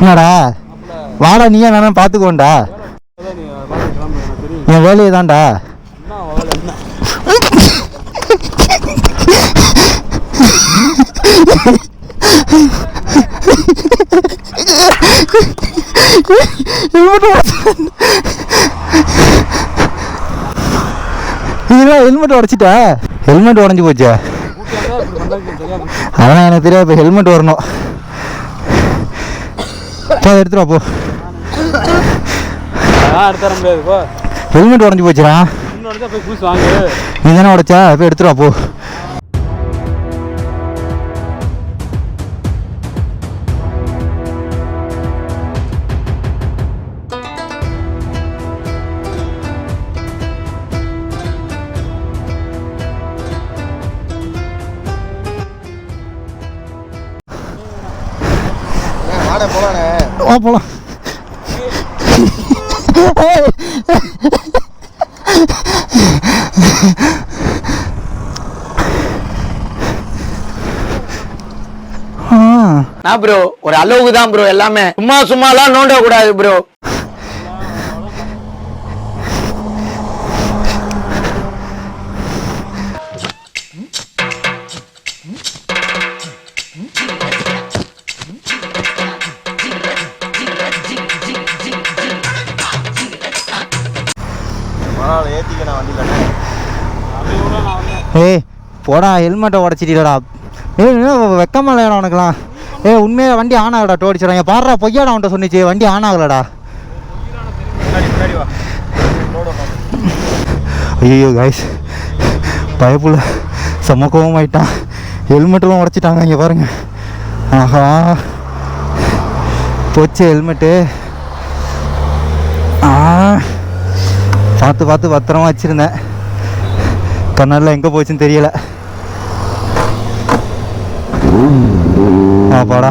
என்னடா வாடா, நீயே வேணா பார்த்துக்கோண்டா. என் வேலையை தான்டா. ஹெல்மெட் உடச்சிட்டா? ஹெல்மெட் உடஞ்சி போச்சா? அதான் எனக்கு தெரியாது. இப்போ ஹெல்மெட் வரணும். எடுத்துட்டு போ. ஹெல்மெட் உடஞ்சி போச்சுடா. நீ தானே உடச்சா? போய் எடுத்துட்டு போ. போலாம். நான் ப்ரோ ஒரு அளவுக்கு தான் ப்ரோ, எல்லாமே சும்மாலாம் நோண்ட கூடாது ப்ரோ. ஏய் போடா, ஹெல்மெட்டை உடச்சிட்டீங்களா? வெக்கமா இல்லையாடா உனக்குலாம்? உண்மையாக வண்டி ஆன் ஆகலடா, டோடிச்சிடறாங்க. பாடுறா, பொய்யாடா அவன்கிட்ட சொன்னிச்சு வண்டி ஆன் ஆகலடா. ஐயோ கைஸ், பயப்புல செம்ம கோவமாயிட்டான். ஹெல்மெட்டெல்லாம் உடச்சிட்டாங்க. இங்கே பாருங்க. ஆஹா போச்சு ஹெல்மெட்டு. பார்த்து பத்திரமா வச்சுருந்தேன். கண்ணாடில் எங்கே போச்சுன்னு தெரியல. பாடா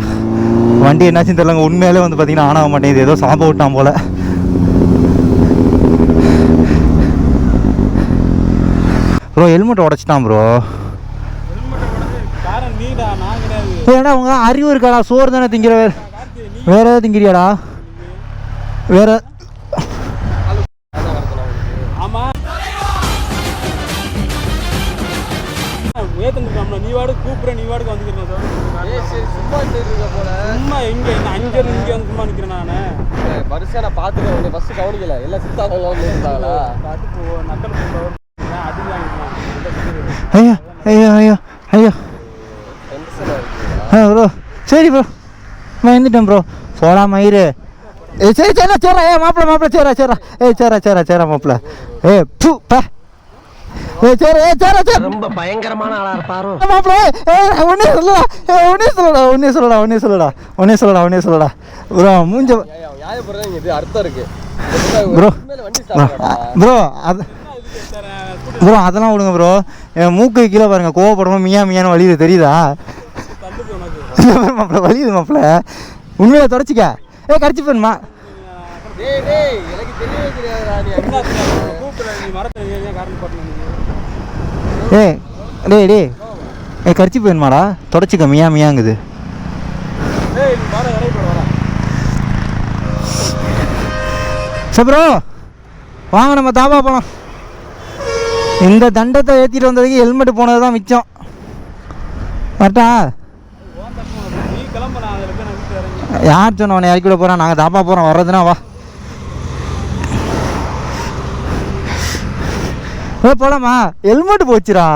வண்டி என்னாச்சுன்னு தெரியலங்க. உண்மையிலே வந்து பார்த்தீங்கன்னா ஆன் ஆக மாட்டேங்குது. ஏதோ சாம்பை விட்டான் போல. ப்ரோ ஹெல்மெட் உடச்சிட்டான் ப்ரோ. ஏன்னா உங்க அறிவு இருக்காடா? சோறு தானே திங்கிற. வேற ஏதாவது திங்கிறியாடா? வேற நீ வாடு கூப்பிட, நீ வாடுக்கு வந்துக்கிறேன். சும்மா எங்க அங்க இருந்து இங்க வந்து சும்மா நிக்கிறேன். நானு வருஷம் நான் பாத்துக்கிறேன். பஸ் கவனிக்கல, எல்லாம் சித்தாங்களா நக்கல் ஐயா ஐயா ஐயா ஐயா ப்ரோ. சரி ப்ரோ, நான் வந்துட்டேன் ப்ரோ. போடா மயிறு. சரி சேரா. மாப்பிள்ள சேரா மாப்பிள்ள. ரொம்ப பயங்கரமான ஆளா இருப்பாரோ ஒன்னே சொல்லடா ப்ரோ. மூஞ்ச அர்த்தம் இருக்கு ப்ரோ. அதெல்லாம் விடுங்க ப்ரோ. என் மூக்கு கீழே பாருங்க, கோவப்படமா மியான்னு வலியுது, தெரியுதா? மாப்பிள்ள வலியுது மாப்பிள்ள. உண்மையில தொடச்சிக்க. கடிச்சு போணுமா? டேய் கடிச்சு போயிடுமாடா? தொடச்சிக்க. மியாங்குது. சரி ப்ரோ வாங்க, நம்ம தாபா போகலாம். இந்த தண்டத்தை ஏற்றிட்டு வந்ததுக்கு ஹெல்மெட் போனது தான் மிச்சம். கரெக்டா? யார் சொன்ன உன்னை இறக்கி விட போகிறான்? நாங்கள் தாபா போகிறோம். வர்றதுன்னா வா. போலாமா? ஹெல்மெட் போச்சுடா.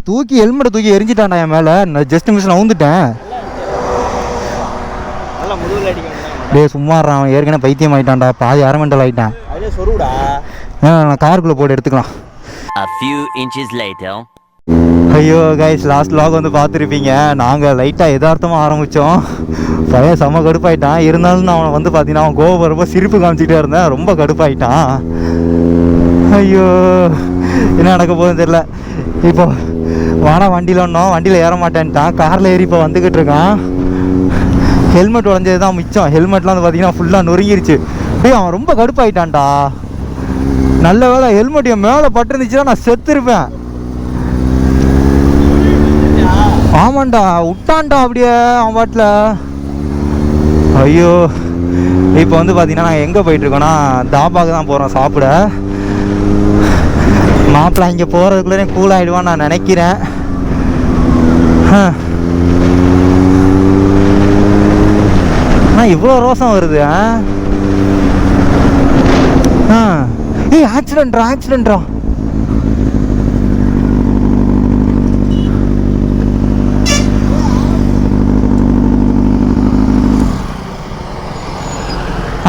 தூக்கி ஹெல்மெட்டை தூக்கி எரிஞ்சிட்டான்டா என் மேலே. நான் ஜஸ்ட் மிஸ் நவுந்துட்டேன். சும்மாறான், அவன் ஏற்கனவே பைத்தியம் ஆகிட்டான்டா. பாதி அரமெண்டல் ஆகிட்டான். நான் காருக்குள்ளே போட்டு எடுத்துக்கலாம். ஐயோ கைஸ், லாஸ்ட் லாக் வந்து பார்த்துருப்பீங்க. நாங்கள் லைட்டாக எதார்த்தமாக ஆரம்பித்தோம். பையன் செம்ம கடுப்பாயிட்டான். இருந்தாலும் நான் அவனை வந்து பார்த்தீங்கன்னா அவன் கோவப்படுறப்போ சிரிப்பு காமிச்சிக்கிட்டே இருந்தேன். ரொம்ப கடுப்பாயிட்டான். ஐயோ என்ன நடக்க போகுதுன்னு தெரியல. இப்போ வாடா வண்டியில் ஒன்றும் வண்டியில் ஏற மாட்டேன்ட்டான். காரில் ஏறி இப்போ வந்துக்கிட்டு இருக்கான். ஹெல்மெட் உடஞ்சது தான் மிச்சம். ஹெல்மெட்லாம் வந்து பார்த்தீங்கன்னா ஃபுல்லாக நொறுங்கிருச்சு. அவன் ரொம்ப கடுப்பாயிட்டான்டா. நல்ல வேலை ஹெல்மெட் என் மேலே பட்டுருந்துச்சுன்னா நான் செத்துருப்பேன். ஆமாண்டா விட்டான்டா அப்படியே அவன் பாட்டில். ஐயோ இப்போ வந்து பார்த்தீங்கன்னா நாங்கள் எங்கே போயிட்டுருக்கோன்னா தாபாவுக்கு தான் போகிறோம் சாப்பிட. மாப்பிள்ளை இங்கே போகிறதுக்குள்ளே கூல் ஆகிடுவான்னு நான் நினைக்கிறேன். ஆனால் இவ்வளோ ரோசம் வருது. ஏய் ஆக்சிடென்ட்ரா ஆக்சிடென்ட்ரா.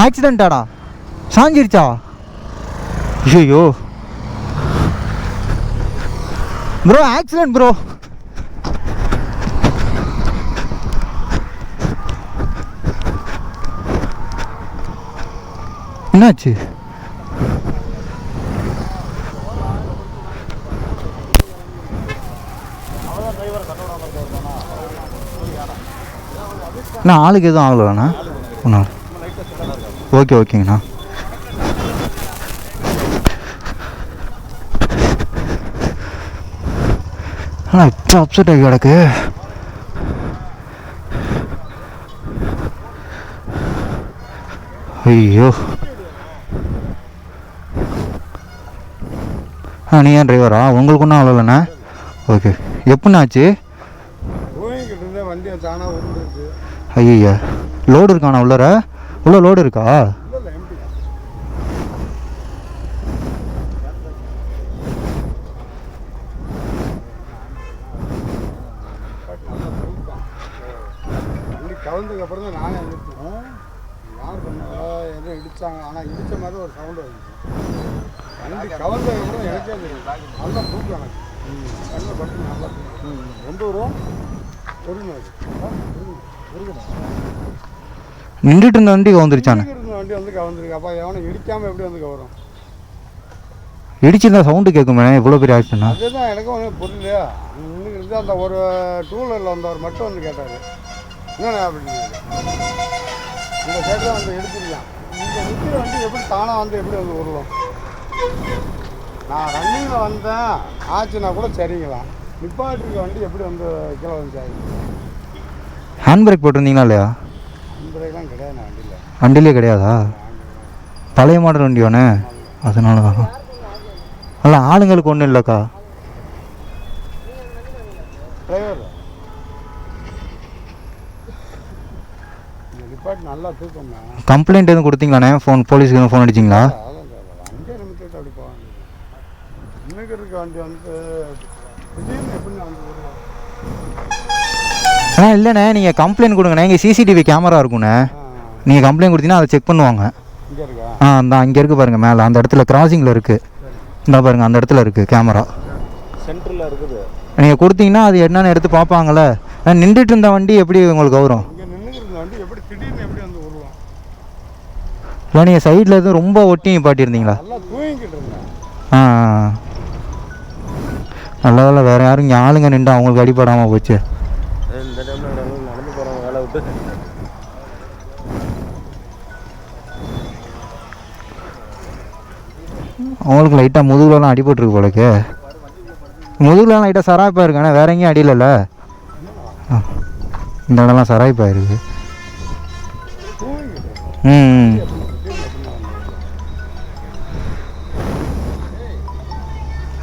ஆக்சிடென்ட்டாடா சாஞ்சிருச்சா? ஐயோ ப்ரோ ஆக்சிடென்ட் ப்ரோ. என்னாச்சு? அண்ணா ஆளுக்கு எதுவும் ஆகலண்ணா? ஒன்றா ஓகே ஓகேங்கண்ணா. அண்ணா இப்போ அப்செட் ஆகி கிடக்கு. ஐயோ நீ ஏன் டிரைவரா? உங்களுக்கு ஒன்றும் ஆகலண்ணா? ஓகே எப்படின்னாச்சு? ஐயா லோடு இருக்காண்ணா உள்ளர? உள்ள லோடு இருக்கா? கவுந்ததுக்கு அப்புறம் தான் நானே எழுதிட்டேன். யார் பண்ணாங்களா எதுவும் இடித்தாங்க. ஆனால் இடித்த மாதிரி ஒரு சவுண்டு வந்துச்சு. வண்டி கவுந்ததுக்கு அப்புறம் எனக்கே தெரியும். நல்லா தூக்கம் எனக்கு. கண்ணில் பட்டு நல்லா ரொம்ப தூரம் பொறுமை நின்றுட்டு இருந்த வண்டி கவுந்துருச்சானே. இருந்த வண்டி வந்து கவுந்துருக்கு. அப்போ எவனும் இடிக்காமல் எப்படி வந்து கவரும்? இடிச்சிருந்தா சவுண்டு கேட்குமே இவ்வளோ பெரிய ஆக்சிடென்ட். அதுதான் எனக்கும் ஒன்றும் புரியலையா. நின்றுட்டு அந்த ஒரு டூ வீலரில் வந்தவர் மட்டும் வந்து கேட்டார் என்னண்ணா அப்படின்னு. இந்த சைடில் வந்து எடுத்துருக்கான். இங்கே நிற்கிற வண்டி எப்படி தானாக வந்து எப்படி வந்து வருவோம்? நான் ரன்னிங்கில் வந்தேன் ஆச்சுன்னா கூட சரிங்களா. நிப்பாட்டிருக்க வண்டி எப்படி வந்து கீழே வந்து ஹேண்ட் பிரேக் போட்டிருந்தீங்களா இல்லையா? ஹேண்ட் பிரேக்லாம் கிடையாது வண்டியில். வண்டியிலே கிடையாதா? பழைய மாடல் வண்டியோண்ணே அதனால தான். அல்ல ஆளுங்களுக்கு ஒன்றும் இல்லைக்கா. டிரைவர் நிப்பாட்டி நல்லா தூக்கம். கம்ப்ளைண்ட் எதுவும் கொடுத்தீங்களாண்ணே? ஃபோன் போலீஸுக்கு எதுவும் ஃபோன் அடிச்சிங்களா? வண்டியை நிமித்திட்டு அப்படி போவாங்க. இன்னைக்கு இருக்க வண்டி வந்து திடீர்னு எப்படி வந்து வருவோம்? இல்லைண்ணே நீங்கள் கம்ப்ளைண்ட் கொடுங்கண்ணே. இங்கே சிசிடிவி கேமரா இருக்குண்ணே. நீங்கள் கம்ப்ளைண்ட் கொடுத்தீங்கன்னா அதை செக் பண்ணுவாங்க. இங்கே இருக்கா? அந்த அங்கே இருக்குது பாருங்கள் மேலே அந்த இடத்துல கிராசிங்கில் இருக்குது. இந்த பாருங்கள் அந்த இடத்துல இருக்குது கேமரா சென்டரில் இருக்குது. நீங்கள் கொடுத்தீங்கன்னா அது என்னன்னு எடுத்து பார்ப்பாங்கள்ல. நின்றுட்டு இருந்த வண்டி எப்படி உங்களுக்கு வரும்? இங்கே நின்றுட்டு இருந்த வண்டி எப்படி திடீர்னு எப்படி வந்து வருவோம்? இல்லை நீங்கள் சைடில் எதுவும் ரொம்ப ஒட்டி பாட்டியிருந்தீங்களா? நல்லா தூங்கிக்கிட்டு இருந்தேன். நல்ல வேலை வேறு யாரும் இங்கே ஆளுங்க நின்று அவங்களுக்கு அடிப்படாமல் போச்சு. இந்த டைமில் நடந்து போகிறாங்க வேலை விட்டு. அவங்களுக்கு லைட்டாக முதுகுலலாம் அடிபட்டுருக்கு போலக்கு. முதுகுலாம் லைட்டாக சராய்ப்பாக இருக்கு. ஆனால் வேற எங்கேயும் அடியிலல்ல. இந்த இடம்லாம் சராய்ப்பாக இருக்கு. ம்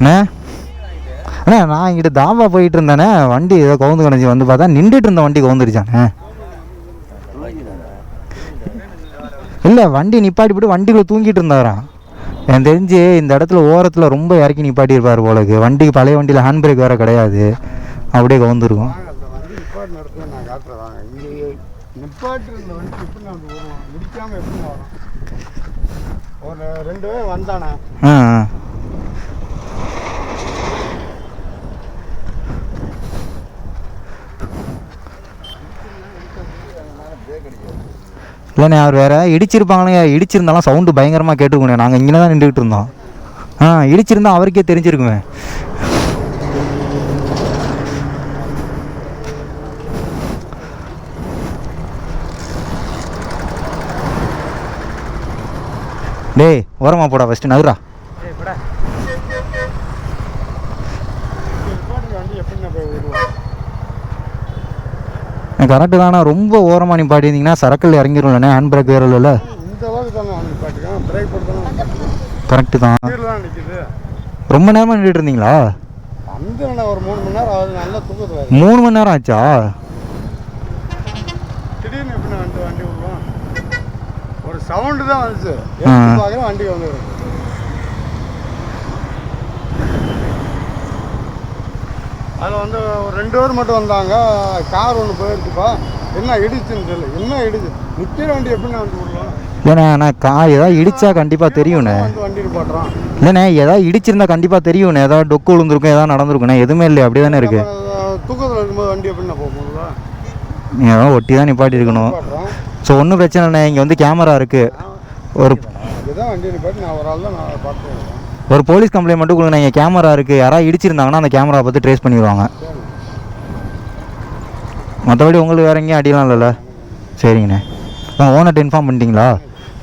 அண்ணே அண்ணே நான் இங்கிட்ட தாபா போயிட்டு இருந்தேனே. வண்டி ஏதோ கவுந்து கிடஞ்சி வந்து பார்த்தா நின்றுட்டு இருந்த வண்டி கவுந்துருச்சானே. இல்லை வண்டி நிப்பாட்டி போட்டு வண்டிக்குள்ளே தூங்கிட்டு இருந்தாராம். எனக்கு தெரிஞ்சு இந்த இடத்துல ஓரத்தில் ரொம்ப இறக்கி நிப்பாட்டியிருப்பார் போலக்கு. வண்டிக்கு பழைய வண்டியில் ஹேண்ட் பிரேக் வேறு கிடையாது. அப்படியே கவுந்துருக்கும். வண்டி நிப்பாட்டு நடத்துவேன் நான் காட்டுறேன். இங்கே நிப்பாட்டு இருந்த வண்டி எப்படி நான் வருவோம்? முடிக்காமல் எப்படி வரும்? ஒரு 2 பேர் வந்தானே. இல்லைண்ணே அவர் வேறு இடிச்சிருப்பாங்களே. இடிச்சிருந்தாலும் சவுண்டு பயங்கரமாக கேட்டுருக்கோண்ணே. நாங்கள் இங்கே தான் நின்றுக்கிட்டு இருந்தோம். இடிச்சிருந்தா அவருக்கே தெரிஞ்சிருக்குமே. டேய் ஓரமாக போடா ஃபஸ்ட்டு நகரா. கரெக்டு தானே, ரொம்ப ஓரமாக நிப்பாட்டியிருந்தீங்கன்னா சரக்கில் இறங்கிடும்லண்ணே, ஹேண்ட் பிரேக் வேறு இல்லைல்ல. இந்த அளவுக்கு தானே நிப்பாட்டிருக்கேன், பிரேக் போட்டு கரெக்டு தான். தான் நிற்கிது. ரொம்ப நேரமாக நின்றுட்டு இருந்தீங்களா? வந்து ஒரு 3 மணி நேரம் ஆகுது, நல்லா தூக்கத்தில். 3 மணி நேரம் ஆச்சா? திடீர்னு எப்படி வந்து வண்டி விடுவோம், ஒரு சவுண்டு தான் வந்துச்சு, பார்க்குறேன் வண்டி வந்து. அதில் வந்து ஒரு 2 பேர் மட்டும் வந்தாங்க, கார் ஒன்று போயிடுச்சுப்பா, என்ன இடிச்சுன்னு தெரியல, என்ன இடிச்சு நிற்கிற வண்டி எப்படி வந்து விடலாம். இல்லைண்ணே, நான் ஏதாவது இடிச்சா கண்டிப்பாக தெரியும்ண்ணே. வந்து வண்டி போட்டுறோம். இல்லைண்ணே, ஏதாவது இடிச்சிருந்தா கண்டிப்பாக தெரியும்ண்ணே, ஏதாவது டொக்கு விழுந்திருக்கும், ஏதாவது நடந்திருக்குண்ணே. எதுவுமே இல்லை, அப்படி தானே இருக்குது. தூக்கத்தில் இருக்கும்போது வண்டி எப்படி போக முடியல, நீங்கள் ஏதாவது ஒட்டி தான் நிப்பாட்டி இருக்கணும். ஸோ ஒன்றும் பிரச்சனை இல்லைண்ணே, இங்கே வந்து கேமரா இருக்குது. ஒரு இதுதான் வண்டி நிப்பாட்டி நான் ஒரு ஆள் தான் நான் பார்த்துருக்கேன். ஒரு போலீஸ் கம்ப்ளைண்ட் மட்டும் கொடுங்க, இங்கே கேமரா இருக்குது, யாராவது இடிச்சிருந்தாங்கன்னா அந்த கேமரா பார்த்து ட்ரேஸ் பண்ணிடுவாங்க. மற்றபடி உங்களுக்கு வேறு எங்கேயும் அடிலாம் இல்லைல்ல? சரிங்கண்ணே. ஓனர்கிட்ட இன்ஃபார்ம் பண்ணிட்டீங்களா?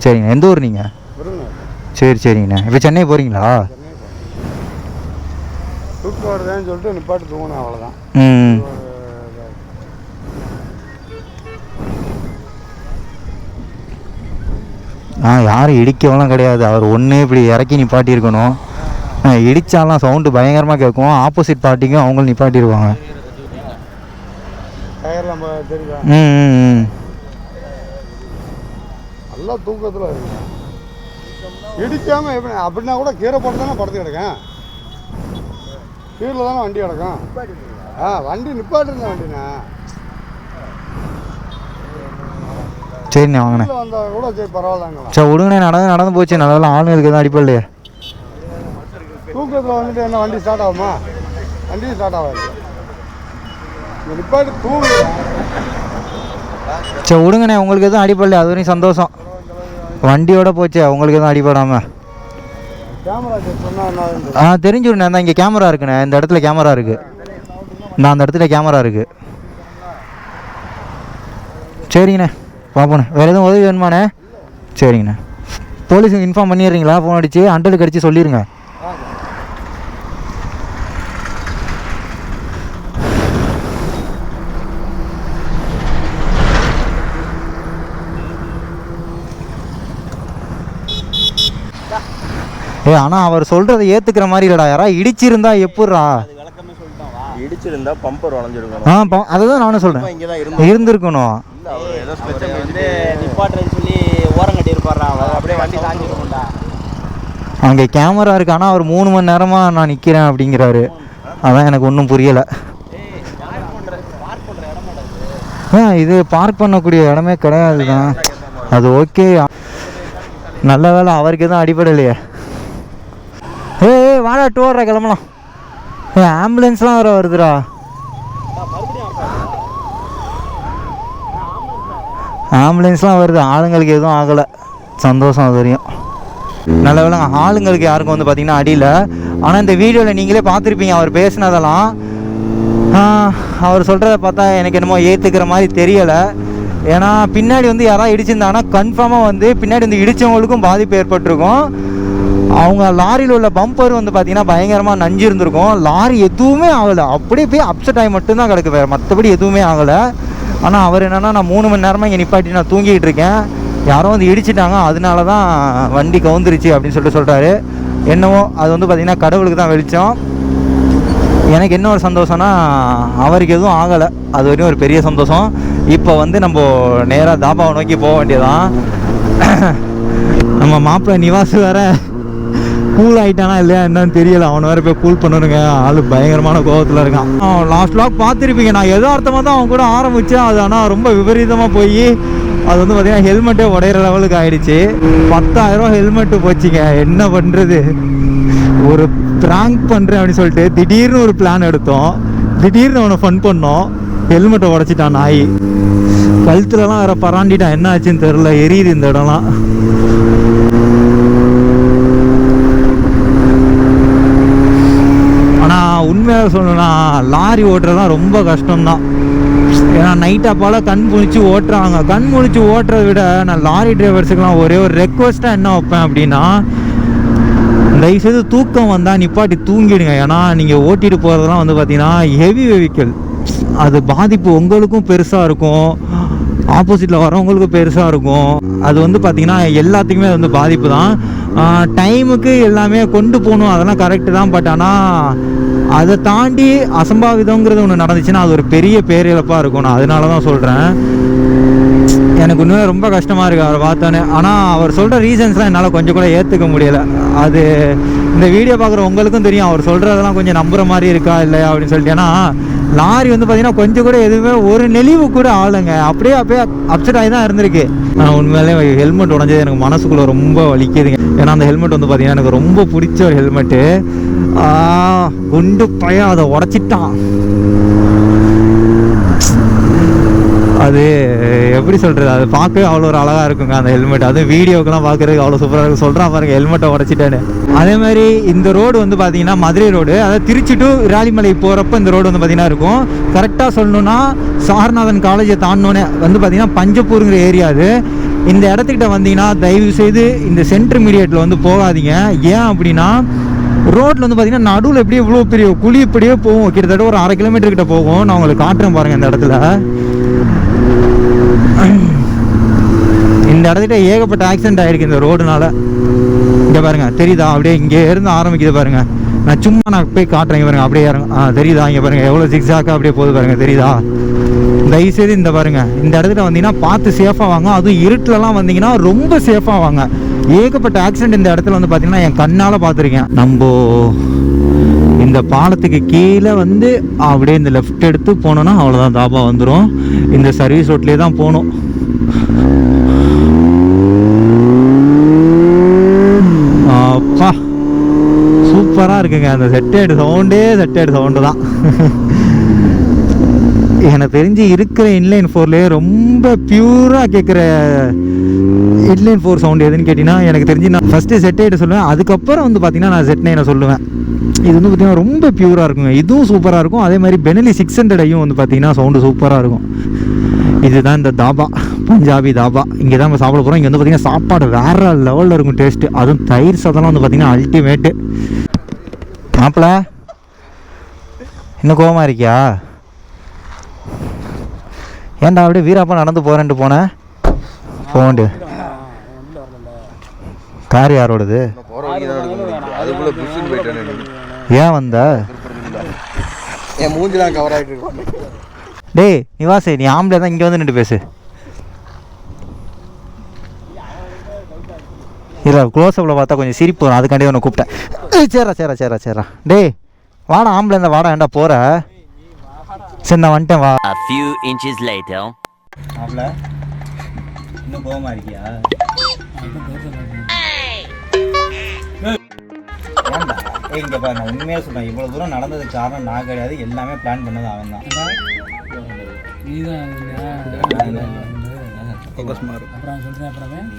சரிங்கண்ணே. எந்த ஊர் நீங்கள்? சரி சரிங்கண்ணே. இப்போ சென்னை போகிறீங்களா? தூக்கம் வருதுன்னு சொல்லிட்டு நிப்பாட்டி தூங்கணும், அவ்வளோதான். ம். யாரும் இடிக்கவெல்லாம் கிடையாது, அவர் ஒன்று இப்படி இறக்கி நிப்பாட்டியிருக்கணும். இடித்தாலாம் சவுண்டு பயங்கரமாக கேட்கும், ஆப்போசிட் பார்ட்டிக்கும் அவங்களும் நிப்பாட்டிடுவாங்க. டயர்லாம் தெரியுதா? ம். நல்லா தூக்கத்தில் இருக்கு, இடிக்காமல் எப்படி அப்படின்னா கூட கீரை போட்டு தானே படுத்து கிடக்கேன், கீரில் தானே வண்டி கிடக்கும். வண்டி நிப்பாட்டிருந்தேன், வண்டிண்ணா சரிண்ணே வாங்கண்ணே. வந்தால் கூட சரி பரவாயில்லங்களா. சரி விடுங்கண்ணே, நடந்து போச்சு, நல்லா ஆளுங்களுக்கு எதுவும் அடிப்படலையே. தூக்கத்தில் வந்துட்டு என்ன வண்டி ஸ்டார்ட் ஆகுமா? வண்டி ஸ்டார்ட் ஆகாது, நிப்பாட்டி தூங்கு. சரி விடுங்கண்ணே, உங்களுக்கு எதுவும் அடிப்படல, அது வரையும் சந்தோஷம். வண்டியோட போச்சு, உங்களுக்கு எதுவும் அடிப்படாமல். கேமரா செக் பண்ணால் தெரிஞ்சுடுண்ணே. இந்த இங்கே கேமரா இருக்குண்ணே, இந்த இடத்துல கேமரா இருக்குது, நான் அந்த இடத்துல கேமரா இருக்குது. சரிங்கண்ணே, பார்ப்போண்ணே. வேறு எதுவும் உதவி வேணுமாண்ணே? சரிங்கண்ணே. போலீஸுக்கு இன்ஃபார்ம் பண்ணிடுறீங்களா? ஃபோன் அடித்து 100 அடித்து சொல்லிடுங்க. ஆனால் அவர் சொல்கிறத ஏற்றுக்கிற மாதிரி இல்லைடா, யாராவது இடிச்சிருந்தா எப்பட்றா? இடிச்சிருந்தா பம்பர் உடஞ்சிருக்கணும். அதுதான் நானும் சொல்கிறேன், இங்கே தான் இருந்திருக்கணும். சொல்லி ஓரம் கட்டி இருப்பாரா, அப்படியே வண்டி தாண்டிருக்கோம்டா. அங்கே கேமரா இருக்கு, ஆனால் அவர் 3 மணி நேரமாக நான் நிற்கிறேன் அப்படிங்கிறாரு. அதான் எனக்கு ஒன்றும் புரியலை. இது பார்க் பண்ணக்கூடிய இடமே கிடையாது தான். அது ஓகே, நல்ல வேலை அவருக்கு எதுவும் அடிப்படலையே. வாடா டூர்ரா, கிளம்பலாம். ஆம்புலன்ஸ்லாம் வேறு வருதுடா. ஆம்புலன்ஸ்லாம் வருது, ஆளுங்களுக்கு எதுவும் ஆகலை, சந்தோஷம். அது வரையும் நல்ல வேலை. ஆளுங்களுக்கு யாருக்கும் வந்து பார்த்திங்கன்னா அடியில். ஆனால் இந்த வீடியோவில் நீங்களே பார்த்துருப்பீங்க அவர் பேசினதெல்லாம். அவர் சொல்கிறத பார்த்தா எனக்கு என்னமோ ஏற்றுக்கிற மாதிரி தெரியலை. ஏன்னா பின்னாடி வந்து யாராவது இடிச்சிருந்தாங்கன்னா கன்ஃபார்மாக வந்து பின்னாடி வந்து இடித்தவங்களுக்கும் பாதிப்பு ஏற்பட்டிருக்கும். அவங்க லாரியில் உள்ள பம்பர் வந்து பார்த்திங்கன்னா பயங்கரமாக நஞ்சிருந்துருக்கும். லாரி எதுவுமே ஆகலை, அப்படியே போய் அப்செட் ஆகி மட்டும்தான் கிடக்கு, வேறு மற்றபடி எதுவுமே ஆகலை. ஆனால் அவர் என்னென்னா, நான் 3 மணி நேரமாக இங்கே நிப்பாட்டி நான் தூங்கிக்கிட்டு இருக்கேன், யாரோ வந்து இடிச்சிட்டாங்க, அதனால தான் வண்டி கவுந்துருச்சு அப்படின்னு சொல்லிட்டு சொல்கிறாரு. என்னவோ அது வந்து பார்த்திங்கன்னா கடவுளுக்கு தான் வெளிச்சம். எனக்கு என்ன ஒரு சந்தோஷம்னா அவருக்கு எதுவும் ஆகலை, அது வரையும் ஒரு பெரிய சந்தோஷம். இப்போ வந்து நம்ம நேராக தாபாவை நோக்கி போக வேண்டியதான். நம்ம மாப்பிள்ளை நிவாஸ் வேற கூல் ஆகிட்டானா இல்லையா என்னன்னு தெரியல, அவனை வேறு போய் கூல் பண்ணணுங்க, ஆள் பயங்கரமான கோபத்தில் இருக்கான். லாஸ்ட் வ்ளாக் பார்த்துருப்பீங்க, நான் எதார்த்தமாக தான் அவன் கூட ஆரம்பித்தேன். அது ஆனால் ரொம்ப விபரீதமாக போய் அது வந்து பார்த்திங்கன்னா ஹெல்மெட்டே உடையிற லெவலுக்கு ஆகிடுச்சு. 10,000 ஹெல்மெட்டு போச்சுங்க. என்ன பண்ணுறது, ஒரு ப்ராங்க் பண்ணுறேன் அப்படின்னு சொல்லிட்டு திடீர்னு ஒரு பிளான் எடுத்தோம், திடீர்னு அவனை ஃபன் பண்ணோம், ஹெல்மெட்டை உடச்சிட்டான் நாய். கழுத்துலலாம் வேறு பராண்டிட்டான், என்ன ஆச்சுன்னு தெரில, எரியுது இந்த இடம்லாம். ஆனால் உண்மையாக சொல்லணும்னா லாரி ஓட்டுறதுலாம் ரொம்ப கஷ்டம்தான். ஏன்னா நைட்டாக போல் கண் முழிச்சு ஓட்டுறாங்க. கண் முழிச்சு ஓட்டுறதை விட நான் லாரி டிரைவர்ஸுக்கெலாம் ஒரே ஒரு ரெக்வஸ்ட்டாக என்ன வைப்பேன் அப்படின்னா, தயவுசெய்து தூக்கம் வந்தால் நிப்பாட்டி தூங்கிடுங்க. ஏன்னா நீங்கள் ஓட்டிகிட்டு போகிறதெல்லாம் வந்து பார்த்தீங்கன்னா ஹெவி வெஹிக்கிள், அது பாதிப்பு உங்களுக்கும் பெருசாக இருக்கும், ஆப்போசிட்டில் வரவங்களுக்கும் பெருசாக இருக்கும். அது வந்து பார்த்திங்கன்னா எல்லாத்துக்குமே அது வந்து பாதிப்பு தான். டைமுக்கு எல்லாமே கொண்டு போகணும், அதெல்லாம் கரெக்டு தான். பட் ஆனால் அதை தாண்டி அசம்பாவிதங்கிறது ஒன்று நடந்துச்சுன்னா அது ஒரு பெரிய பேரிழப்பாக இருக்கும். நான் அதனால தான் சொல்கிறேன். எனக்கு இன்னுமே ரொம்ப கஷ்டமாக இருக்குது அவரை பார்த்தோன்னே. ஆனால் அவர் சொல்கிற ரீசன்ஸ்லாம் என்னால் கொஞ்சம் கூட ஏற்றுக்க முடியலை. அது இந்த வீடியோ பார்க்குற உங்களுக்கும் தெரியும், அவர் சொல்கிறதெல்லாம் கொஞ்சம் நம்புகிற மாதிரி இருக்கா இல்லையா அப்படின்னு சொல்லிட்டு. ஏன்னா லாரி வந்து பார்த்திங்கன்னா கொஞ்சம் கூட எதுவுமே ஒரு நெளிவு கூட ஆளுங்க, அப்படியே அப்செட் ஆகி தான் இருந்திருக்கு. உண்மையிலே ஹெல்மெட் உடஞ்சது எனக்கு மனசுக்குள்ளே ரொம்ப வலிக்குதுங்க. ஏன்னா அந்த ஹெல்மெட் வந்து பார்த்திங்கன்னா எனக்கு ரொம்ப பிடிச்ச ஒரு ஹெல்மெட்டு. குண்டு பையன் அதை உடச்சிட்டான். அது எப்படி சொல்கிறது, அது பார்க்கவே அவ்வளோ ஒரு அழகாக இருக்குங்க அந்த ஹெல்மெட். அதுவும் வீடியோக்கெல்லாம் பார்க்குறதுக்கு அவ்வளோ சூப்பராக இருக்கும். சொல்கிறான் பாருங்க ஹெல்மெட்டை உடச்சிட்டேன்னு. அதே மாதிரி இந்த ரோடு வந்து பார்த்தீங்கன்னா மதுரை ரோடு, அதாவது திருச்சி டு விராலிமலை போகிறப்ப இந்த ரோடு வந்து பார்த்தீங்கன்னா இருக்கும். கரெக்டாக சொல்லணுன்னா சாரநாதன் காலேஜை தாண்டினோன்னே வந்து பார்த்தீங்கன்னா பஞ்சப்பூருங்கிற ஏரியா. அது இந்த இடத்துக்கிட்ட வந்தீங்கன்னா தயவு செய்து இந்த சென்ட்ரு மீடியேட்டில் வந்து போகாதீங்க. ஏன் அப்படின்னா ரோட்டில் வந்து பார்த்தீங்கன்னா நடுவில் எப்படியே இவ்வளோ பெரிய குழி இப்படியே போகும், கிட்டத்தட்ட ஒரு 1/2 கிலோமீட்டர் கிட்ட போகும். நான் உங்களுக்கு காட்டுறேன் பாருங்கள். இந்த இடத்துல இந்த இடத்துல ஏகப்பட்ட ஆக்சிடென்ட் ஆகிருக்கு இந்த ரோடுனால. இங்கே பாருங்கள் தெரியுதா, அப்படியே இங்கே இருந்து ஆரம்பிக்குது பாருங்கள். நான் போய் காட்டுறேன் பாருங்க, அப்படியே இறங்க. தெரியுதா, இங்கே பாருங்கள் எவ்வளோ ஜிக்ஸாக்காக அப்படியே போகுது பாருங்கள், தெரியுதா? தயவுசெய்து இந்த பாருங்கள் இந்த இடத்துல வந்தீங்கன்னா பார்த்து சேஃபாக வாங்க. அதுவும் இருட்டிலலாம் வந்தீங்கன்னா ரொம்ப சேஃபாக வாங்க. ஏகப்பட்ட ஆக்சிடென்ட் இந்த இடத்துல வந்து பார்த்தீங்கன்னா என் கண்ணால் பார்த்துருக்கேன். நம்ம இந்த பாலத்துக்கு கீழே வந்து அப்படியே இந்த லெஃப்ட் எடுத்து போனோன்னா அவ்வளோதான், தாபா வந்துடும். இந்த சர்வீஸ் ரோட்லேயே தான் போகணும். அப்பா சூப்பராக இருக்குங்க. அந்த செட்டேடு சவுண்டு தான். எனக்கு தெரிஞ்சு இருக்கிற இன்லைன் 4லேயே ரொம்ப பியூராக கேட்குற இன்லைன் 4 சவுண்டு எதுன்னு கேட்டிங்கன்னா எனக்கு தெரிஞ்சு நான் ஃபஸ்ட்டு செட்8 சொல்லுவேன். அதுக்கப்புறம் வந்து பார்த்திங்கன்னா நான் Z9 சொல்லுவேன். இது வந்து பார்த்திங்கன்னா ரொம்ப பியூராக இருக்குங்க. இதுவும் சூப்பராக இருக்கும். அதே மாதிரி பெனலி 600ஐயும் வந்து பார்த்திங்கன்னா சவுண்டு சூப்பராக இருக்கும். இதுதான் இந்த தாபா, பஞ்சாபி தாபா. இங்கே தான் நம்ம சாப்பிட போகிறோம். இங்கே வந்து பார்த்திங்கன்னா சாப்பாடு வேறு லெவலில் இருக்கும் டேஸ்ட்டு. அதுவும் தயிர் சாதம்லாம் வந்து பார்த்திங்கன்னா அல்டிமேட்டு. மாப்பிள்ள இன்னும் கோவமாக இருக்கியா? ஏன்டா அப்படியே வீராப்பா நடந்து போகிறேன்ட்டு போனேன் போண்டு. கார் யாரோடது? ஏன் வந்த? என் மூஞ்சிலாம் கவர் ஆகிட்டு இருக்கு. டேய் நிவாசே, நீ ஆம்பளை தான், இங்கே வந்து நின்று பேசு. இல்லை க்ளோஸ்அப்பில் பார்த்தா கொஞ்சம் சிரிப்பு வரும், அதுக்காண்டி உன்னை கூப்பிட்டேன். சேரா டேய் வாடா, ஆம்பளை இருந்தால் வாடா, ஏன்டா போகிற? சரி நான் வந்துட்டேன் வா. A few inches later. ஆம்பளை இன்னும் கோவமா இருக்கியா? ஏன்டா? இங்கே பாரு, நான் உண்மையாக சொல்கிறேன், இவ்வளோ தூரம் நடந்ததுக்கு காரணம் நான் கிடையாது, எல்லாமே பிளான் பண்ணது அவன் தான். நீ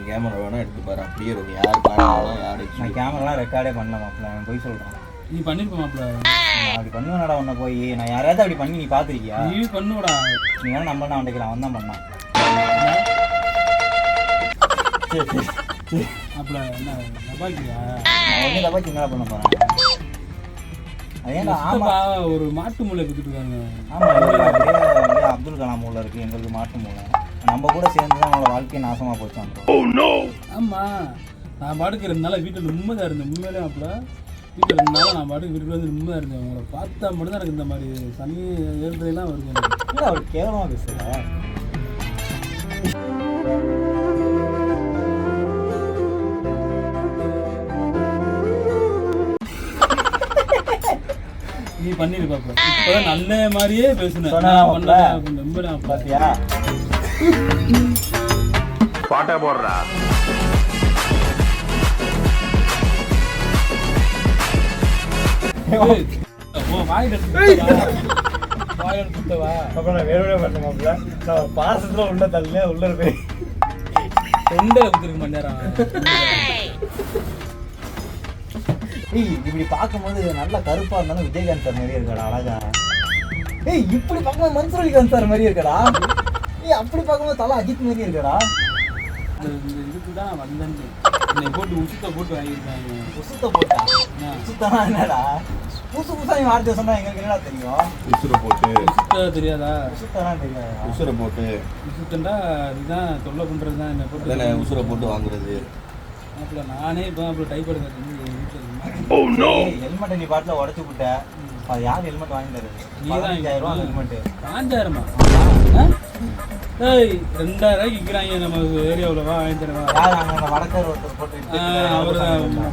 கேமரா வேணா எடுத்து பாரு, அப்படியே இருக்கும். யார் பிளான் யாரு? நான் கேமராலாம் ரெக்கார்டே பண்ணல மாப்பிள்ள, அவன் போய் சொல்கிறான். நீ பண்ணிருப்ப மாப்பிள்ள. நான் அப்படி பண்ணுவேனடா உன்னை போய், நான் யாராவது அப்படி பண்ணி நீ பார்த்துருக்கியா? நீ பண்ணுடா. நீ வேணா நம்பர் நான் வந்துக்கலாம், அவன் தான் பண்ணான். மாப்பிள்ள என்ன நபாக்கியா? நான் ஒன்றும் தப்பாச்சு என்ன பண்ண போகிறேன்? அதேடா ஆமாம், ஒரு மாட்டு மூளை வித்துட்டு இருக்காங்க. ஆமாம், அப்படியே அப்துல் கலாம் மூளை இருக்குது, எங்களுக்கு மாட்டு மூளை. நம்ம கூட சேர்ந்து தான் அவங்களோட வாழ்க்கை நாசமாக போச்சான். ஆமாம், நான் பாட்டுக்கு 2 நாளாக வீட்டில் நிம்மதியாக இருந்தேன். உண்மையிலே மாப்பிள்ள வீட்டில் 2 நாளாக நான் பாட்டுக்கு வீட்டுக்கு வந்து நிம்மதியாக இருந்தேன். உங்களை பார்த்தா மட்டும்தான் எனக்கு இந்த மாதிரி சனி ஏழ்றதெல்லாம் வருது. இல்லை அவர் கேவலமாக பேசுகிறேன். நீ பண்ணிருப்பாப்ப இப்பதான் நல்ல மாதிரியே பேசுனேன். பாத்தியா பாட்டா போடுறா. பாசத்துல உள்ள தள்ள உள்ள இருக்கு இப்படி பார்க்கும்போது நல்லா கருப்பா இருந்தாலும் விஜயகாந்த் சார் மாதிரியே இருக்காடா அழகா. ஏய் இப்படி பார்க்கும்போது மன்சூர் அலிகாந்த் சார் மாதிரியே இருக்கடா. ஏய் அப்படி பார்க்கும்போது தலை அஜித் மாதிரியே இருக்கடா. இதுக்குதான் வந்தேன் போட்டு உசுத்த போட்டு வாங்கியிருக்காங்க. உசுத்த போட்டா உசுத்தா என்னடா? புதுசு புதுசா நீ வார்த்தை சொன்னா எங்களுக்கு என்னடா தெரியும்? உசுரை போட்டு சுத்த தெரியாதா? சுத்தலாம் தெரியாது. உசுரை போட்டு சுத்தண்டா இதுதான் தொல்லை பண்றது தான் என்ன தானே போட்டு உசுரை போட்டு வாங்குறது. மாப்பிள்ள நானே இப்போ மாப்பிள்ள டைப் எடுக்க ஹெல்மெட்டை நீ பாட்டில் உடச்சு விட்ட. அது யார் ஹெல்மெட் வாங்கி தருது? நீ தான் 15,000 ஹெல்மெட்டு. 5000மா? ஏய் 2000 விற்கிறாங்க நம்ம ஏரியாவில் வாங்கி தரவா? யார் அங்கே அந்த வடக்கர் ஒருத்தர் போட்டு அவர்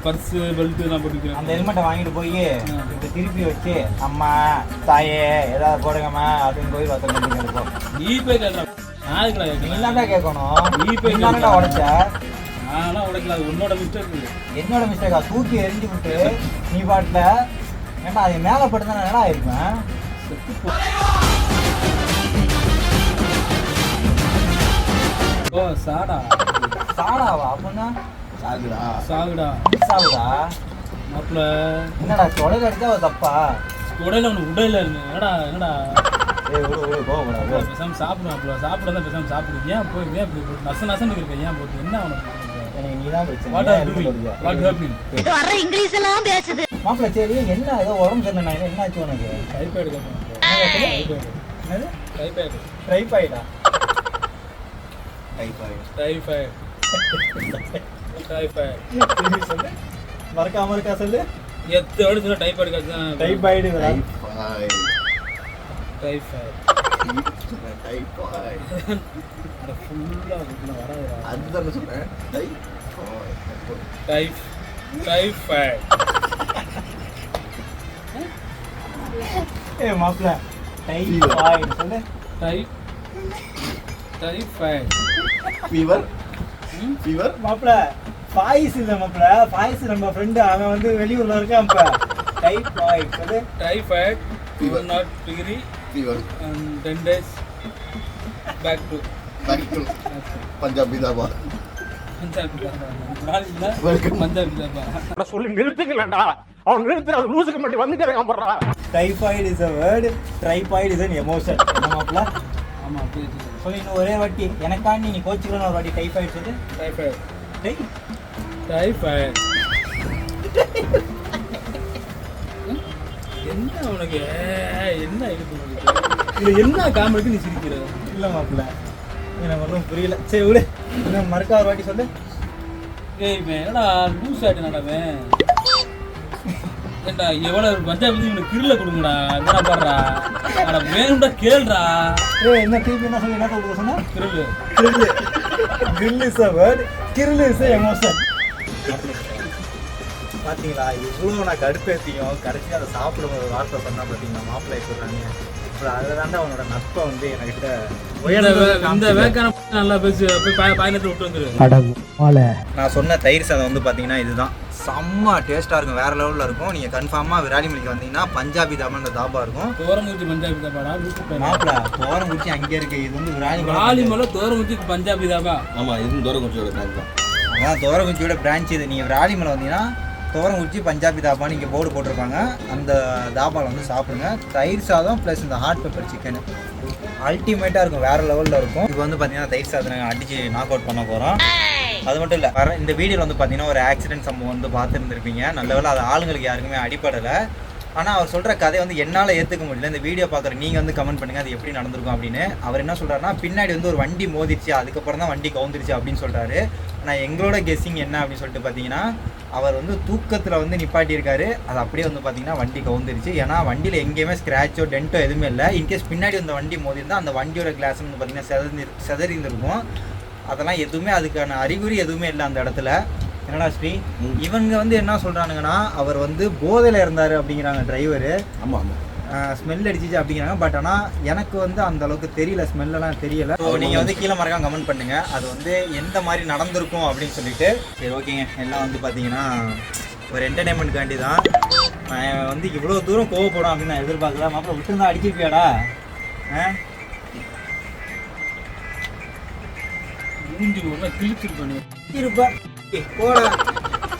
பர்ஸு பெல்ட்டு நான் போட்டுக்கிறேன். அந்த ஹெல்மெட்டை வாங்கிட்டு போய் இப்படி திருப்பி வச்சு அம்மா தாயே ஏதாவது போடுங்கம்மா அப்படின்னு போய் ஒருத்தர் இருக்கும். நீ போய் கேட்கலாம். நாளைக்கு கேட்கலாம். நீதான் கேட்கணும். நீ போய் நீதானடா உடைச்ச. நான்லாம் உடைக்கல, அது உன்னோட மிஸ்டேக். என்னோட மிஸ்டேக்கா? தூக்கி எரிஞ்சு விட்டு நீ பாட்டில் ஏன்னா அது மேலே பட்டு என்னடா ஆயிருப்பேன். ஓ சாடா சாடாவா? அப்படின்னா சாகுடா. சாகுடா சாவுடா. மாப்பிள்ள என்னடா தொலைல அடிச்சா ஒரு தப்பா? உடையில ஒன்று உடையில என்னடா என்னடா ஏய் விடு விடு போகக்கூடாது. பேசாமல் சாப்பிடு மாப்பிள்ள. சாப்பிட தான் பேசாமல் சாப்பிடு. ஏன் போய் ஏன் இப்படி போட்டு நச நசன்னு இருக்க? ஏன் போட்டு என்ன உனக்கு? எனக்கு நீதான் பிரச்சனை. What are doing? What happening? வர இங்கிலீஷ் எல்லாம் பேசுது. மாப்பிள்ள சரி என்ன ஏதோ உடம்பு சரியில்லை நான் என்ன ஆச்சு உனக்கு? டைபாய்டு கேட்பேன். என்னது? டைபாய்டு ட்ரைபாய்டா? டைபாய்டு டைபாய்டு சொல்லு மறக்காம இருக்கா சொல்லு. எத்தோடு சொல்ல டைபாய்டு காசு. Typhoid typhoid typhoid. அட ஃபுல்லா வராதுடா. அதுதான் சொன்னேன். டைபாய்டு. ஏய் மாப்பிள்ள டைபாய்டு சொல்லு. Typhoid fever. ஃபீவர். மாப்பிள்ள பாய்ஸ் இல்லை மாப்பிள்ள. பாய்ஸ் நம்ம ஃப்ரெண்டு அவன் வந்து வெளியூர்ல இருக்கான். இப்ப டைபாய்டு சொல்லு. Typhoid 1 degree fever. and 10 days back to Punjabi dhaba. Punjabi dhaba. நாளைக்கு Welcome. பஞ்சாபி தாபா. சொல்லி நிறுத்துக்கலடா. அவன் நிறுத்துற லூசுக்கு மட்டும் வந்துட்டே போடுறா. Typhoid is a word, triphoid is an emotion. என்ன மாப்பிள்ள? ஆமா அப்படியே சொல்லு இன்னும் ஒரே வாட்டி எனக்காண்டி நீ கோச்சிக்கணும் ஒரு வாட்டி டைபாய்டு சொல்லு. டைபாய்டு டை டைபாய்டு. என்ன உனக்கு என்ன இருக்கு உனக்கு? இது என்ன காமெடிக்கு நீ சிரிக்கிற? இல்லை மாப்பிள்ள எனக்கு ஒன்றும் புரியல. சரி விடு இன்னும் மறுக்கா ஒரு வாட்டி சொல்லு. ஏய் இவன் என்னடா லூஸ் ஆகிட்டு அவன். ஏண்டா எவ்வளோ பஞ்சாபி இவனுக்கு கிரில்ல கொடுங்கடா. என்னடா பாடுறா? அட வேணும்டா கேளுடா. ஏய் என்ன திருப்பி என்ன சொல்லி என்ன சொல்றது சொன்னா? Grill grill. Grill is a word, grill is a emotion. பார்த்தீங்களா இவ்வளோ நான் கடுப்பேற்றியும் கடைசியாக அதை சாப்பிடும்போது ஒரு வார்த்தை சொன்னால் பார்த்தீங்களா மாப்பிள்ளை சொல்கிறாங்க. அப்புறம் அதில் தாண்டா அவனோட நட்பை வந்து என்கிட்ட இந்த வேக்கான நல்லா பேசி போய் பயணத்தை விட்டு வந்துரு. நான் சொன்ன தயிர் சாதம் வந்து பார்த்தீங்கன்னா இதுதான் செம்ம டேஸ்ட்டாக இருக்கும். வேறு லெவலில் இருக்கும். நீங்கள் கன்ஃபார்மாக விராலிமலைக்கு வந்தீங்கன்னா பஞ்சாபி தாபான்ற தாபா இருக்கும். தோரங்குச்சி பஞ்சாபி தாபாடா. மாப்பிள்ளை தோரங்குச்சி அங்கே இருக்குது. இது வந்து விராலிமலை தோரங்குச்சி பஞ்சாபி தாபா. ஆமாம், இதுவும் தூரம் கொஞ்சம் பிராண்ட் தான். அதான் தோரங்குச்சியோட பிரான்ச் இது. நீங்கள் விராலிமலை வந்தீங்கன்னா தோரங்குச்சி பஞ்சாபி தாபான்னு இங்கே போர்டு போட்டிருப்பாங்க. அந்த தாபாவில் வந்து சாப்பிடுங்க. தயிர் சாதம் ப்ளஸ் இந்த ஹாட் பெப்பர் சிக்கனு அல்டிமேட்டாக இருக்கும். வேறு லெவலில் இருக்கும். இப்போ வந்து பார்த்தீங்கன்னா தயிர் சாதம் நாங்கள் அடித்து நாக் அவுட் பண்ண போகிறோம். அது மட்டும் இல்லை வர இந்த வீடியோவில் வந்து பார்த்தீங்கன்னா ஒரு ஆக்சிடென்ட் சம்பவம் வந்து பார்த்துருந்துருப்பீங்க. நல்ல வேளை அது ஆளுங்களுக்கு யாருக்குமே அடிப்படலை. ஆனால் அவர் சொல்கிற கதையை வந்து என்னால் ஏற்றுக்க முடியல. இந்த வீடியோ பார்க்குற நீங்கள் வந்து கமெண்ட் பண்ணுங்கள் அது எப்படி நடந்திருக்கும் அப்படின்னு. அவர் என்ன சொல்கிறாருன்னா பின்னாடி வந்து ஒரு வண்டி மோதிருச்சு, அதுக்கப்புறம் தான் வண்டி கவுந்துருச்சு அப்படின்னு சொல்கிறாரு. ஆனால் எங்களோட கெஸ்ஸிங் என்ன அப்படின்னு சொல்லிட்டு பார்த்தீங்கன்னா அவர் வந்து தூக்கத்தில் வந்து நிப்பாட்டியிருக்காரு. அது அப்படியே வந்து பார்த்தீங்கன்னா வண்டி கவுந்துருச்சு. ஏன்னா வண்டியில் எங்கேயுமே ஸ்க்ராச்சோ டென்ட்டோ எதுவுமே இல்லை. இன்கேஸ் பின்னாடி வந்த வண்டி மோதிருந்தால் அந்த வண்டியோட கிளாஸ் வந்து பார்த்தீங்கன்னா செதறிந்திருக்கும். அதெல்லாம் எதுவுமே அதுக்கான அறிகுறி எதுவுமே இல்லை அந்த இடத்துல. என்னடா ஸ்ரீ இவங்க வந்து என்ன சொல்கிறானுங்கன்னா அவர் வந்து போதையில் இருந்தார் அப்படிங்கிறாங்க டிரைவரு. ஆமாம் ஆமாம், ஸ்மெல் அடிச்சிச்சு அப்படிங்கிறாங்க. பட் ஆனால் எனக்கு வந்து அந்த அளவுக்கு தெரியல, ஸ்மெல்லாம் தெரியல. ஸோ நீங்கள் வந்து கீழே மறக்காம கமெண்ட் பண்ணுங்கள் அது வந்து எந்த மாதிரி நடந்திருக்கும் அப்படின்னு சொல்லிட்டு. சரி ஓகேங்க, எல்லாம் வந்து பார்த்தீங்கன்னா ஒரு என்டர்டைன்மெண்ட்காண்டி தான். நான் வந்து இவ்வளோ தூரம் கோவப்படும் அப்படின்னு நான் எதிர்பார்க்கல. மாப்பிள்ள விட்டுருந்தா அடிச்சிருப்பியாடா? மூஞ்சி ஒரு கிழிச்சிருப்பானு இருப்பா போட.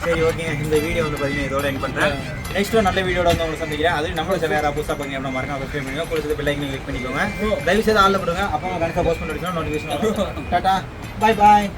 சரி ஓகேங்க, இந்த வீடியோ வந்து பார்த்தீங்கன்னா இதோட எண்ட் பண்ணுறேன். நெக்ஸ்ட் நல்ல வீடியோட வந்து உங்களுக்கு சந்திக்கிறேன். அது நம்மளோட சில யாராவது புதுசாக பண்ணி அப்படின்னா மறக்காம சப்ஸ்கிரைப் பண்ணுங்க. கொடுத்து பெல் ஐக்கனை கிளிக் பண்ணிக்கோங்க. தயவு செய்து ஆளில் போடுங்க. அப்போ கணக்காக போஸ்ட் பண்ணி நோட்டிஃபிகேஷன். டாட்டா பாய் பாய்.